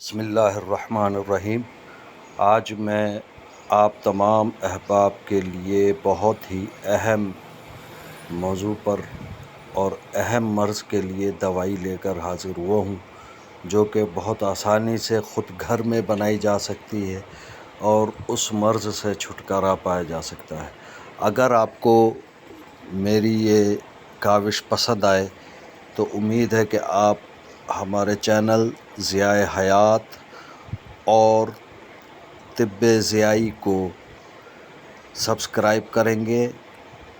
بسم اللہ الرحمن الرحیم۔ آج میں آپ تمام احباب کے لیے بہت ہی اہم موضوع پر اور اہم مرض کے لیے دوائی لے کر حاضر ہوا ہوں، جو کہ بہت آسانی سے خود گھر میں بنائی جا سکتی ہے اور اس مرض سے چھٹکارا پایا جا سکتا ہے۔ اگر آپ کو میری یہ کاوش پسند آئے تو امید ہے کہ آپ ہمارے چینل ضیاء حیات اور طب ضیائی کو سبسکرائب کریں گے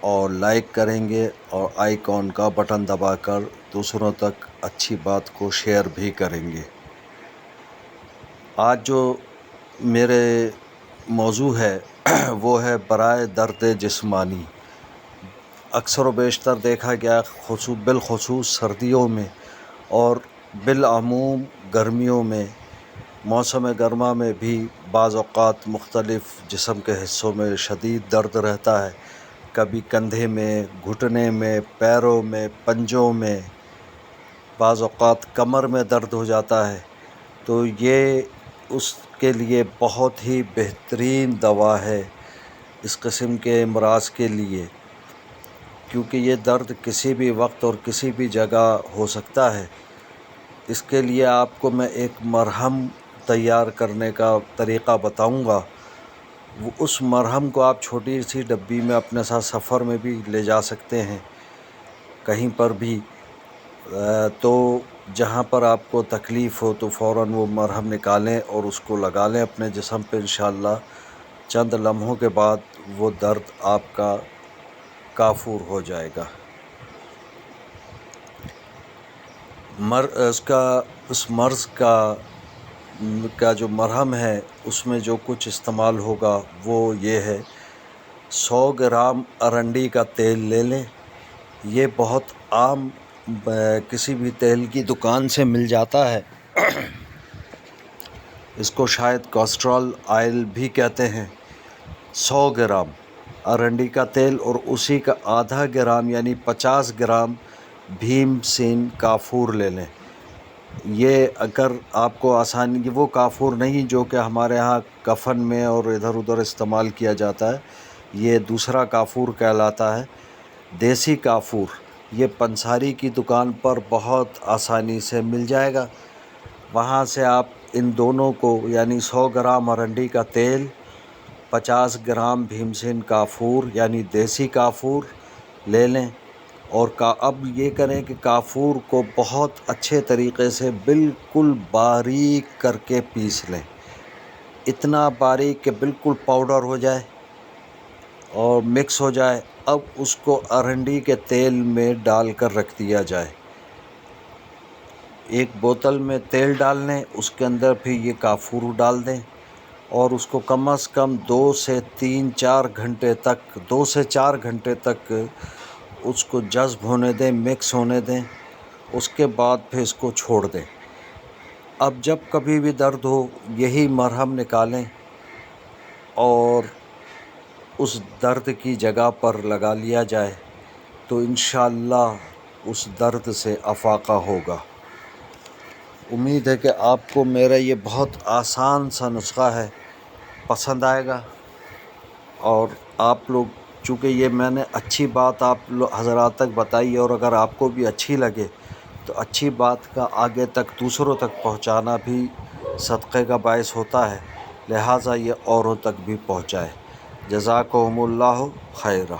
اور لائک کریں گے اور آئیکن کا بٹن دبا کر دوسروں تک اچھی بات کو شیئر بھی کریں گے۔ آج جو میرے موضوع ہے وہ ہے برائے درد جسمانی۔ اکثر و بیشتر دیکھا گیا بالخصوص سردیوں میں اور بالعموم گرمیوں میں، موسم گرما میں بھی بعض اوقات مختلف جسم کے حصوں میں شدید درد رہتا ہے، کبھی کندھے میں، گھٹنے میں، پیروں میں، پنجوں میں، بعض اوقات کمر میں درد ہو جاتا ہے۔ تو یہ اس کے لیے بہت ہی بہترین دوا ہے اس قسم کے امراض کے لیے، کیونکہ یہ درد کسی بھی وقت اور کسی بھی جگہ ہو سکتا ہے۔ اس کے لیے آپ کو میں ایک مرہم تیار کرنے کا طریقہ بتاؤں گا۔ اس مرہم کو آپ چھوٹی سی ڈبی میں اپنے ساتھ سفر میں بھی لے جا سکتے ہیں، کہیں پر بھی، تو جہاں پر آپ کو تکلیف ہو تو فوراً وہ مرہم نکالیں اور اس کو لگا لیں اپنے جسم پہ۔ انشاءاللہ چند لمحوں کے بعد وہ درد آپ کا کافور ہو جائے گا۔ اس مرض کا جو مرہم ہے اس میں جو کچھ استعمال ہوگا وہ یہ ہے: 100 گرام ارنڈی کا تیل لے لیں۔ یہ بہت عام کسی بھی تیل کی دکان سے مل جاتا ہے، اس کو شاید کیسٹرول آئل بھی کہتے ہیں۔ 100 گرام ارنڈی کا تیل اور اسی کا آدھا گرام یعنی 50 گرام بھیم سین کافور لے لیں۔ یہ اگر آپ کو آسانی، وہ کافور نہیں جو کہ ہمارے ہاں کفن میں اور ادھر ادھر استعمال کیا جاتا ہے، یہ دوسرا کافور کہلاتا ہے، دیسی کافور۔ یہ پنساری کی دکان پر بہت آسانی سے مل جائے گا۔ وہاں سے آپ ان دونوں کو یعنی 100 گرام ارنڈی کا تیل، 50 گرام بھیم سین کافور یعنی دیسی کافور لے لیں، اور اب یہ کریں کہ کافور کو بہت اچھے طریقے سے بالکل باریک کر کے پیس لیں، اتنا باریک کہ بالکل پاؤڈر ہو جائے اور مکس ہو جائے۔ اب اس کو ارنڈی کے تیل میں ڈال کر رکھ دیا جائے۔ ایک بوتل میں تیل ڈال لیں، اس کے اندر پھر یہ کافور ڈال دیں اور اس کو کم از کم 2 سے 4 گھنٹے تک اس کو جذب ہونے دیں، مکس ہونے دیں۔ اس کے بعد پھر اس کو چھوڑ دیں۔ اب جب کبھی بھی درد ہو یہی مرہم نکالیں اور اس درد کی جگہ پر لگا لیا جائے تو انشاءاللہ اس درد سے افاقہ ہوگا۔ امید ہے کہ آپ کو میرا یہ بہت آسان سا نسخہ ہے پسند آئے گا، اور آپ لوگ، چونکہ یہ میں نے اچھی بات آپ حضرات تک بتائی، اور اگر آپ کو بھی اچھی لگے تو اچھی بات کا آگے تک دوسروں تک پہنچانا بھی صدقے کا باعث ہوتا ہے، لہٰذا یہ اوروں تک بھی پہنچائے۔ جزاکم اللہ خیرہ۔